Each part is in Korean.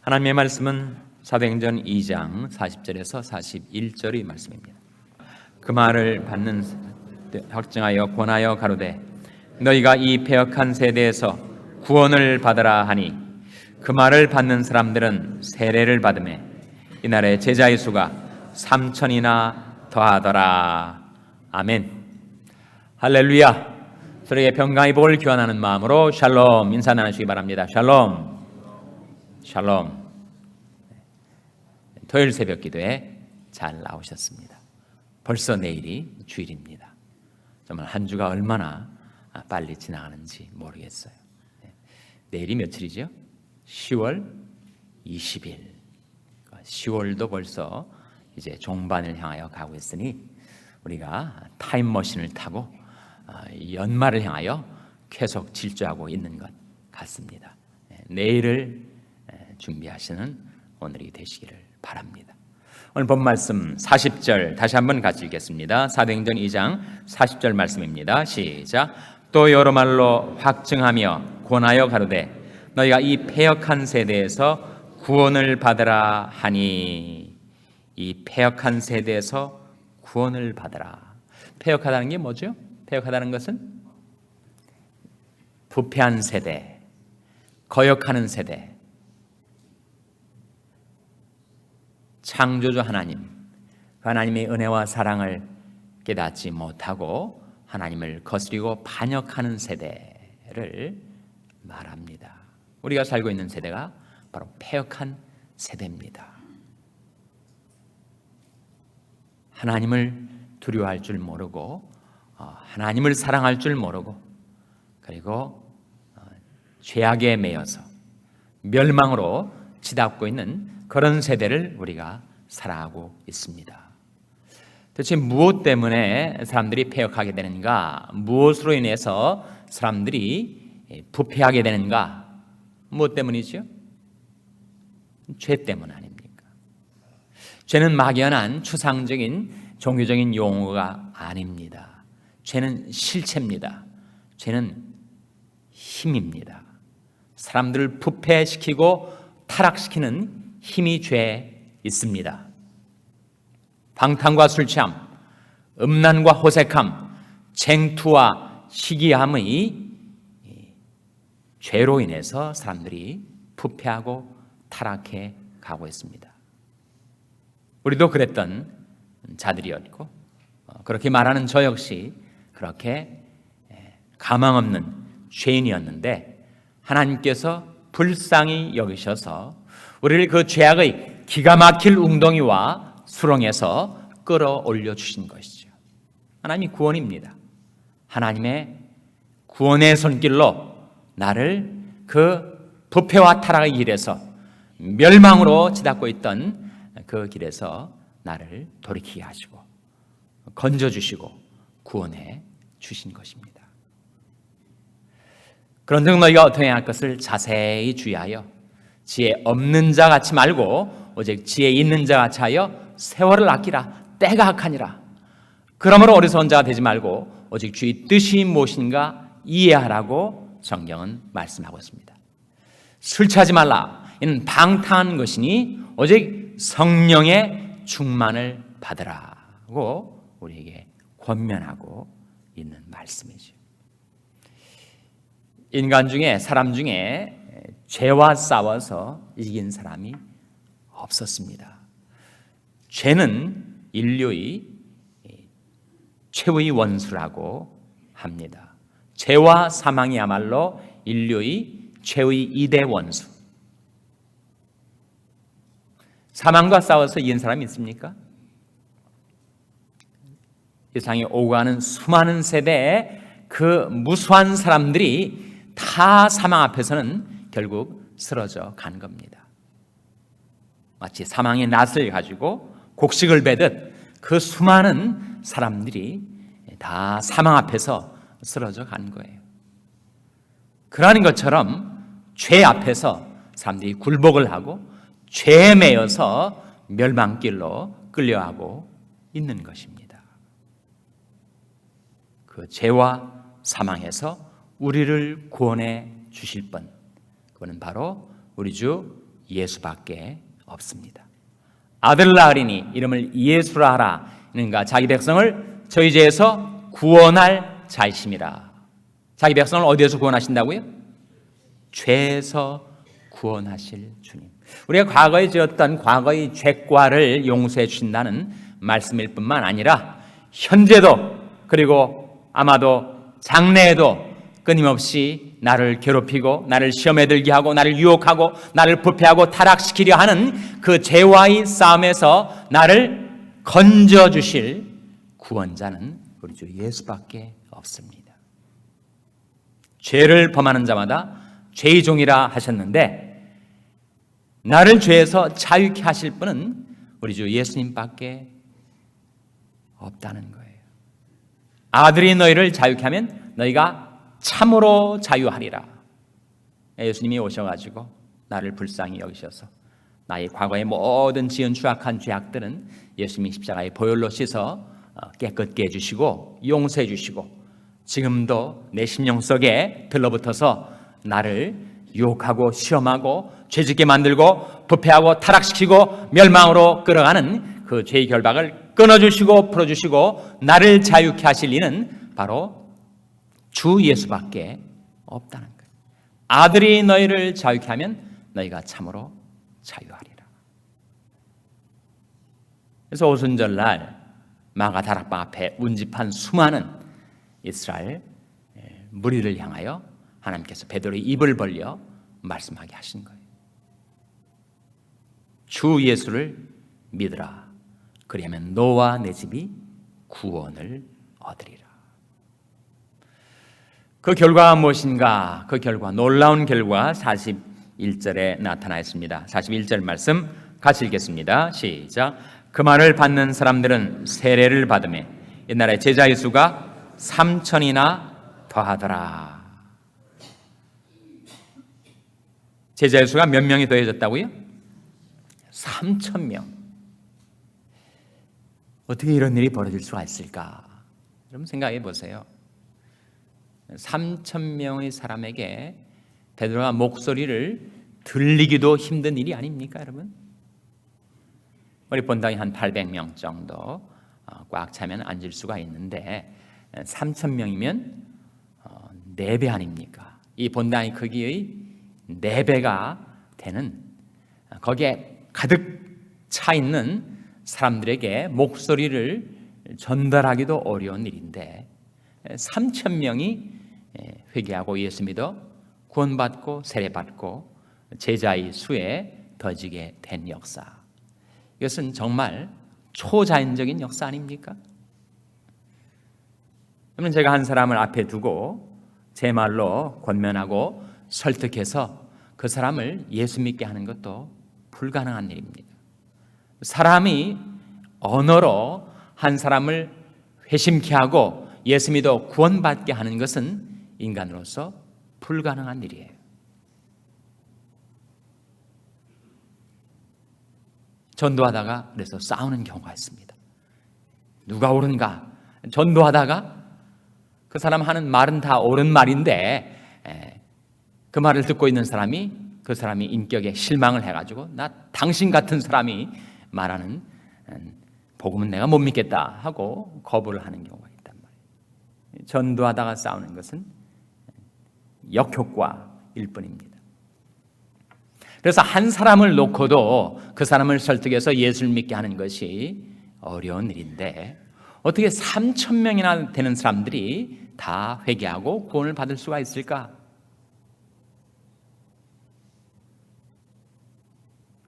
하나님의 말씀은 사도행전 2장 40절에서 41절의 말씀입니다. 그 말을 받는 확증하여 권하여 가로되 너희가 이 패역한 세대에서 구원을 받으라 하니 그 말을 받는 사람들은 세례를 받으매 이날에 제자의 수가 3,000이나 더하더라. 아멘. 할렐루야. 서로에게 평강의 복을 기원하는 마음으로 샬롬 인사 나누시기 바랍니다. 샬롬. 샬롬. 토요일 새벽 기도에 잘 나오셨습니다. 벌써 내일이 주일입니다. 정말 한 주가 얼마나 빨리 지나가는지 모르겠어요. 내일이 며칠이죠? 10월 20일. 10월도 벌써 이제 종반을 향하여 가고 있으니 우리가 타임머신을 타고 연말을 향하여 계속 질주하고 있는 것 같습니다. 내일을 준비하시는 오늘이 되시기를 바랍니다. 오늘 본 말씀 40절 다시 한번 같이 읽겠습니다. 사도행전 2장 40절 말씀입니다. 시작. 또 여러 말로 확증하며 권하여 가로되 너희가 이 패역한 세대에서 구원을 받으라 하니. 이 패역한 세대에서 구원을 받으라. 패역하다는 게 뭐죠? 패역하다는 것은 부패한 세대, 거역하는 세대, 창조주 하나님, 하나님의 은혜와 사랑을 깨닫지 못하고 하나님을 거스리고 반역하는 세대를 말합니다. 우리가 살고 있는 세대가 바로 패역한 세대입니다. 하나님을 두려워할 줄 모르고 하나님을 사랑할 줄 모르고 그리고 죄악에 매여서 멸망으로 치닫고 있는 그런 세대를 우리가 살아가고 있습니다. 도대체 무엇 때문에 사람들이 패역하게 되는가? 무엇으로 인해서 사람들이 부패하게 되는가? 무엇 때문이죠? 죄 때문 아닙니까? 죄는 막연한 추상적인 종교적인 용어가 아닙니다. 죄는 실체입니다. 죄는 힘입니다. 사람들을 부패시키고 타락시키는 힘이 죄에 있습니다. 방탕과 술 취함, 음란과 호색함, 쟁투와 시기함의 죄로 인해서 사람들이 부패하고 타락해 가고 있습니다. 우리도 그랬던 자들이었고 그렇게 말하는 저 역시 그렇게 가망 없는 죄인이었는데 하나님께서 불쌍히 여기셔서 우리를 그 죄악의 기가 막힐 웅덩이와 수렁에서 끌어올려 주신 것이죠. 하나님이 구원입니다. 하나님의 구원의 손길로 나를 그 부패와 타락의 길에서 멸망으로 치닫고 있던 그 길에서 나를 돌이키게 하시고 건져주시고 구원해 주신 것입니다. 그런즉 너희가 어떻게 할 것을 자세히 주의하여 지혜 없는 자 같이 말고 오직 지혜 있는 자 같이 하여 세월을 아끼라. 때가 악하니라. 그러므로 어리석은 자가 되지 말고 오직 주의 뜻이 무엇인가 이해하라고 성경은 말씀하고 있습니다. 술 취하지 말라. 이는 방탕한 것이니 오직 성령의 충만을 받으라고 우리에게 권면하고 있는 말씀이죠. 인간 중에 사람 중에 죄와 싸워서 이긴 사람이 없었습니다. 죄는 인류의 최후의 원수라고 합니다. 죄와 사망이야말로 인류의 최후의 2대 원수. 사망과 싸워서 이긴 사람이 있습니까? 이 세상에 오고 가는 수많은 세대의 그 무수한 사람들이 다 사망 앞에서는 결국 쓰러져 간 겁니다. 마치 사망의 낫을 가지고 곡식을 베듯 그 수많은 사람들이 다 사망 앞에서 쓰러져 간 거예요. 그러한 것처럼 죄 앞에서 사람들이 굴복을 하고 죄에 매여서 멸망길로 끌려가고 있는 것입니다. 그 죄와 사망에서 우리를 구원해 주실 분, 그분은 바로 우리 주 예수밖에 없습니다. 아들 낳으리니 이름을 예수라 하라. 그러니까 자기 백성을 저희 죄에서 구원할 자이심이라. 자기 백성을 어디에서 구원하신다고요? 죄에서 구원하실 주님. 우리가 과거에 지었던 과거의 죄과를 용서해 주신다는 말씀일 뿐만 아니라 현재도, 그리고 아마도 장래에도 끊임없이 나를 괴롭히고 나를 시험에 들게 하고 나를 유혹하고 나를 부패하고 타락시키려 하는 그 죄와의 싸움에서 나를 건져주실 구원자는 우리 주 예수밖에 없습니다. 죄를 범하는 자마다 죄의 종이라 하셨는데, 나를 죄에서 자유케 하실 분은 우리 주 예수님밖에 없다는 거예요. 아들이 너희를 자유케 하면 너희가 참으로 자유하리라. 예수님이 오셔가지고 나를 불쌍히 여기셔서 나의 과거의 모든 지은 추악한 죄악들은 예수님이 십자가의 보혈로 씻어 깨끗게 해주시고 용서해 주시고, 지금도 내 심령 속에 들러붙어서 나를 유혹하고 시험하고 죄짓게 만들고 부패하고 타락시키고 멸망으로 끌어가는 그 죄의 결박을 끊어주시고 풀어주시고 나를 자유케 하실 이는 바로 주 예수밖에 없다는 거예요. 아들이 너희를 자유케 하면 너희가 참으로 자유하리라. 그래서 오순절날 마가 다락방 앞에 운집한 수많은 이스라엘 무리를 향하여 하나님께서 베드로의 입을 벌려 말씀하게 하신 거예요. 주 예수를 믿으라. 그리하면 너와 내 집이 구원을 얻으리라. 그 결과가 무엇인가? 그 결과, 놀라운 결과 41절에 나타나 있습니다. 41절 말씀 같이 읽겠습니다. 시작. 그 말을 받는 사람들은 세례를 받으며 옛날에 제자의 수가 3,000이나 더하더라. 제자의 수가 몇 명이 더해졌다고요? 3,000명. 어떻게 이런 일이 벌어질 수가 있을까? 여러분 생각해 보세요. 3,000명의 사람에게 베드로가 목소리를 들리기도 힘든 일이 아닙니까, 여러분? 우리 본당이 한 800명 정도 꽉 차면 앉을 수가 있는데 3,000명이면 4배 아닙니까? 이 본당의 크기의 4배가 되는, 거기에 가득 차 있는 사람들에게 목소리를 전달하기도 어려운 일인데 3,000명이 회개하고 예수 믿어 구원받고 세례받고 제자의 수에 더지게 된 역사, 이것은 정말 초자연적인 역사 아닙니까? 그러면 제가 한 사람을 앞에 두고 제 말로 권면하고 설득해서 그 사람을 예수 믿게 하는 것도 불가능한 일입니다. 사람이 언어로 한 사람을 회심케 하고 예수 믿어 구원받게 하는 것은 인간으로서 불가능한 일이에요. 전도하다가 그래서 싸우는 경우가 있습니다. 누가 옳은가? 전도하다가 그 사람 하는 말은 다 옳은 말인데 그 말을 듣고 있는 사람이 그 사람이 인격에 실망을 해가지고 나 당신 같은 사람이 말하는 복음은 내가 못 믿겠다 하고 거부를 하는 경우가 있단 말이에요. 전도하다가 싸우는 것은 역효과일 뿐입니다. 그래서 한 사람을 놓고도 그 사람을 설득해서 예수를 믿게 하는 것이 어려운 일인데 어떻게 3,000명이나 되는 사람들이 다 회개하고 구원을 받을 수가 있을까?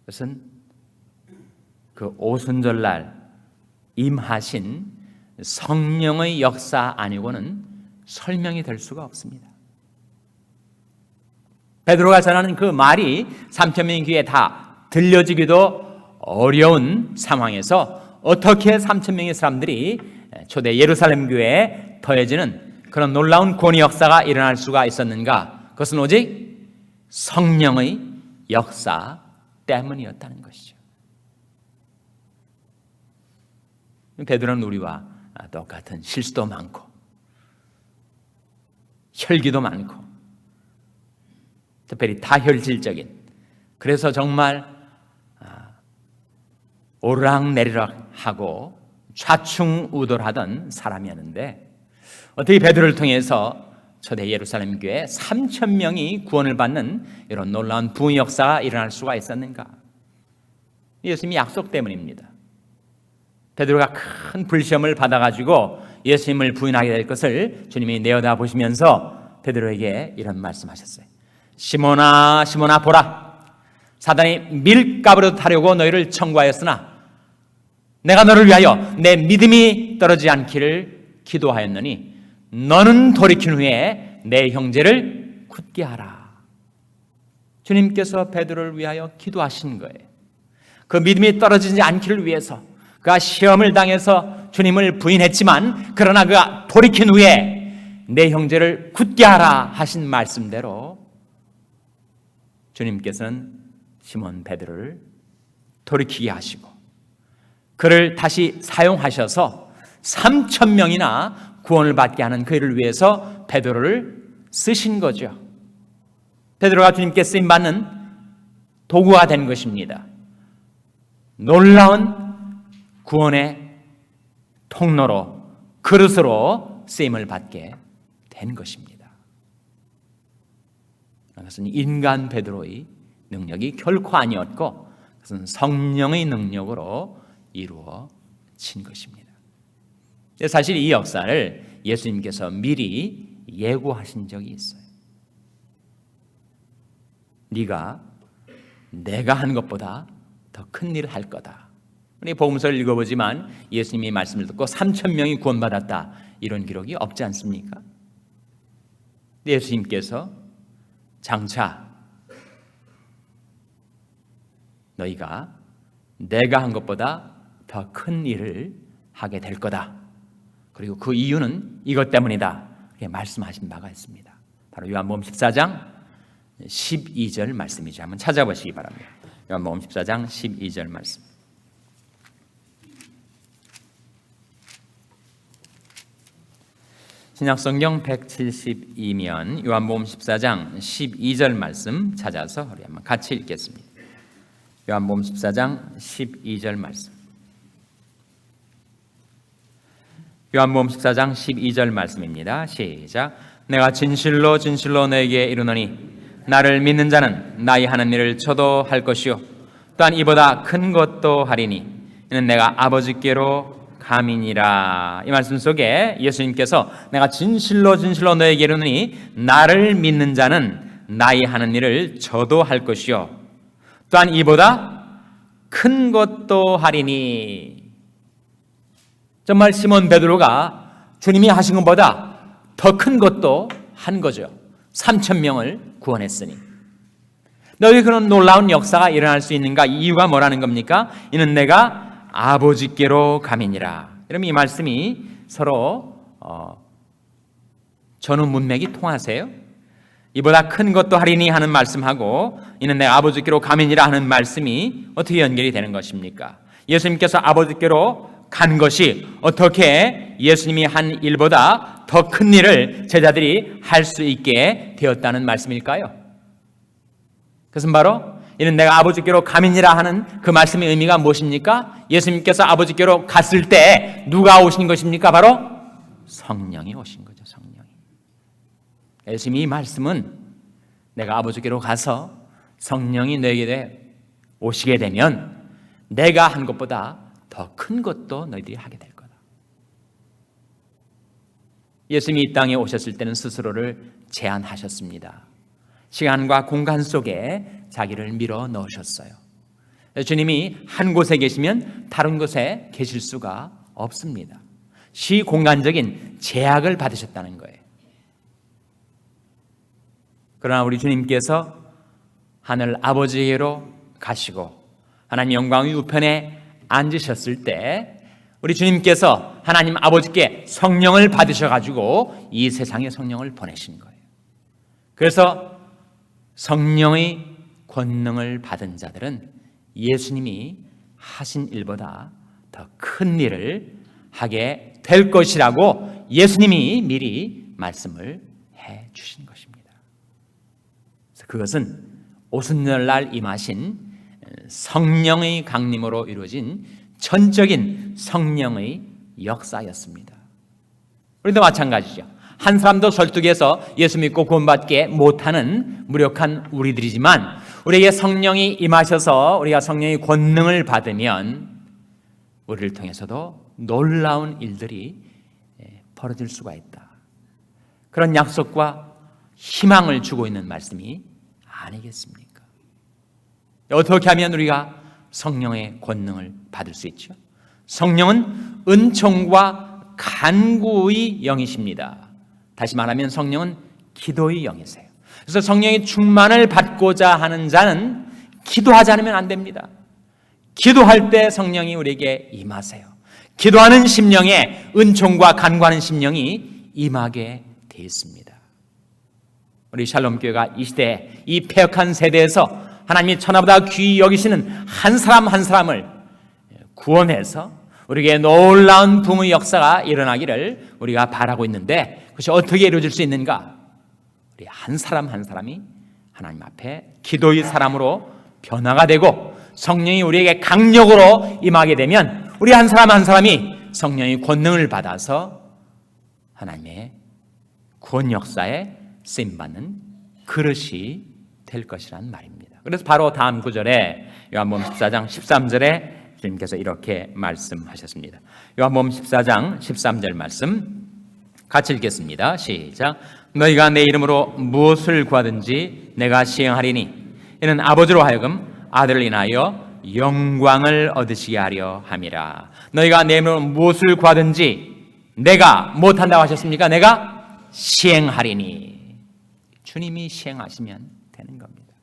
그것은 그 오순절날 임하신 성령의 역사 아니고는 설명이 될 수가 없습니다. 베드로가 전하는 그 말이 3,000명의 귀에 다 들려지기도 어려운 상황에서 어떻게 3,000명의 사람들이 초대 예루살렘 교회에 더해지는 그런 놀라운 구원의 역사가 일어날 수가 있었는가? 그것은 오직 성령의 역사 때문이었다는 것이죠. 베드로는 우리와 똑같은 실수도 많고 혈기도 많고 특별히 다혈질적인 그래서 정말 오르락내리락 하고 좌충우돌하던 사람이었는데 어떻게 베드로를 통해서 초대 예루살렘 교회 3,000명이 구원을 받는 이런 놀라운 부흥 역사가 일어날 수가 있었는가? 예수님의 약속 때문입니다. 베드로가 큰 불시험을 받아가지고 예수님을 부인하게 될 것을 주님이 내어다 보시면서 베드로에게 이런 말씀하셨어요. 시몬아 시몬아 보라, 사단이 밀가루로 타려고 너희를 청구하였으나 내가 너를 위하여 내 믿음이 떨어지지 않기를 기도하였느니 너는 돌이킨 후에 내 형제를 굳게 하라. 주님께서 베드로를 위하여 기도하신 거예요. 그 믿음이 떨어지지 않기를 위해서 그가 시험을 당해서 주님을 부인했지만 그러나 그가 돌이킨 후에 내 형제를 굳게 하라 하신 말씀대로 주님께서는 시몬 베드로를 돌이키게 하시고 그를 다시 사용하셔서 3,000명이나 구원을 받게 하는 그 일을 위해서 베드로를 쓰신 거죠. 베드로가 주님께 쓰임받는 도구가 된 것입니다. 놀라운 구원의 통로로, 그릇으로 쓰임을 받게 된 것입니다. 그것은 인간 베드로의 능력이 결코 아니었고 그것은 성령의 능력으로 이루어진 것입니다. 사실 이 역사를 예수님께서 미리 예고하신 적이 있어요. 네가 내가 한 것보다 더 큰 일을 할 거다. 우리 복음서를 읽어보지만 예수님이 말씀을 듣고 3,000명이 구원받았다 이런 기록이 없지 않습니까? 예수님께서 장차 너희가 내가 한 것보다 더 큰 일을 하게 될 거다. 그리고 그 이유는 이것 때문이다. 이렇게 말씀하신 바가 있습니다. 바로 요한복음 14장 12절 말씀이죠. 한번 찾아보시기 바랍니다. 요한복음 14장 12절 말씀. 신약성경 172면 요한복음 14장 12절 말씀 찾아서 우리 한번 같이 읽겠습니다. 요한복음 14장 12절 말씀. 요한복음 14장 12절 말씀입니다. 시작. 내가 진실로 진실로 너에게 이르노니 나를 믿는 자는 나의 하는 일을 저도 할 것이요 또한 이보다 큰 것도 하리니 이는 내가 아버지께로 감이니라. 이 말씀 속에 예수님께서 내가 진실로 진실로 너에게 이르노니 나를 믿는 자는 나의 하는 일을 저도 할 것이요 또한 이보다 큰 것도 하리니. 정말 시몬 베드로가 주님이 하신 것보다 더 큰 것도 한 거죠. 3,000명을 구원했으니. 너희 그런 놀라운 역사가 일어날 수 있는가? 이유가 뭐라는 겁니까? 이는 내가 아버지께로 감이니라. 여러분 이 말씀이 서로 전후 문맥이 통하세요? 이보다 큰 것도 하리니 하는 말씀하고 이는 내가 아버지께로 감이니라 하는 말씀이 어떻게 연결이 되는 것입니까? 예수님께서 아버지께로 간 것이 어떻게 예수님이 한 일보다 더 큰 일을 제자들이 할 수 있게 되었다는 말씀일까요? 그것은 바로 이는 내가 아버지께로 감이니라 하는 그 말씀의 의미가 무엇입니까? 예수님께서 아버지께로 갔을 때 누가 오신 것입니까? 바로 성령이 오신 거죠. 성령이. 예수님이 이 말씀은 내가 아버지께로 가서 성령이 너에게 오시게 되면 내가 한 것보다 더 큰 것도 너희들이 하게 될 거다. 예수님이 이 땅에 오셨을 때는 스스로를 제한하셨습니다. 시간과 공간 속에 자기를 밀어 넣으셨어요. 주님이 한 곳에 계시면 다른 곳에 계실 수가 없습니다. 시공간적인 제약을 받으셨다는 거예요. 그러나 우리 주님께서 하늘 아버지께로 가시고 하나님 영광의 우편에 앉으셨을 때 우리 주님께서 하나님 아버지께 성령을 받으셔가지고 이 세상에 성령을 보내신 거예요. 그래서 성령의 권능을 받은 자들은 예수님이 하신 일보다 더 큰 일을 하게 될 것이라고 예수님이 미리 말씀을 해 주신 것입니다. 그래서 그것은 오순절날 임하신 성령의 강림으로 이루어진 전적인 성령의 역사였습니다. 우리도 마찬가지죠. 한 사람도 설득해서 예수 믿고 구원받게 못하는 무력한 우리들이지만 우리에게 성령이 임하셔서 우리가 성령의 권능을 받으면 우리를 통해서도 놀라운 일들이 벌어질 수가 있다. 그런 약속과 희망을 주고 있는 말씀이 아니겠습니까? 어떻게 하면 우리가 성령의 권능을 받을 수 있죠? 성령은 은총과 간구의 영이십니다. 다시 말하면 성령은 기도의 영이세요. 그래서 성령의 충만을 받고자 하는 자는 기도하지 않으면 안 됩니다. 기도할 때 성령이 우리에게 임하세요. 기도하는 심령에 은총과 간구하는 심령이 임하게 되어 있습니다. 우리 샬롬교회가 이 시대에 이 패역한 세대에서 하나님이 천하보다 귀히 여기시는 한 사람 한 사람을 구원해서 우리에게 놀라운 부흥의 역사가 일어나기를 우리가 바라고 있는데 그것이 어떻게 이루어질 수 있는가? 우리 한 사람 한 사람이 하나님 앞에 기도의 사람으로 변화가 되고 성령이 우리에게 강력으로 임하게 되면 우리 한 사람 한 사람이 성령의 권능을 받아서 하나님의 구원 역사에 쓰임받는 그릇이 될 것이란 말입니다. 그래서 바로 다음 구절에 요한복음 14장 13절에 주님께서 이렇게 말씀하셨습니다. 요한복음 14장 13절 말씀 같이 읽겠습니다. 시작. 너희가 내 이름으로 무엇을 구하든지 내가 시행하리니 이는 아버지로 하여금 아들을 인하여 영광을 얻으시게 하려 함이라. 너희가 내 이름으로 무엇을 구하든지 내가 못한다고 하셨습니까? 내가 시행하리니. 주님이 시행하시면 되는 겁니다.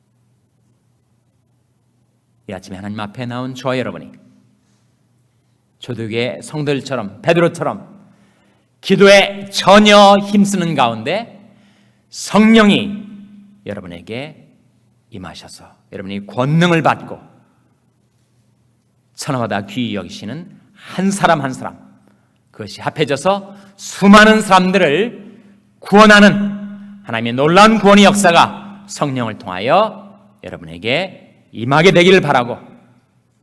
이 아침에 하나님 앞에 나온 저와 여러분이 초대교회 성도들처럼 베드로처럼 기도에 전혀 힘쓰는 가운데 성령이 여러분에게 임하셔서 여러분이 권능을 받고 천하마다 귀히 여기시는 한 사람 한 사람, 그것이 합해져서 수많은 사람들을 구원하는 하나님의 놀라운 구원의 역사가 성령을 통하여 여러분에게 임하게 되기를 바라고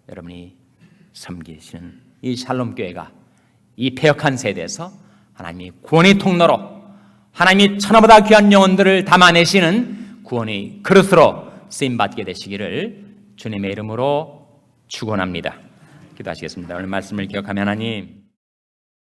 여러분이 섬기시는 이 샬롬교회가 이 패역한 세대에서 하나님이 구원의 통로로 하나님이 천하보다 귀한 영혼들을 담아내시는 구원의 그릇으로 쓰임받게 되시기를 주님의 이름으로 축원합니다. 기도하시겠습니다. 오늘 말씀을 기억하며 하나님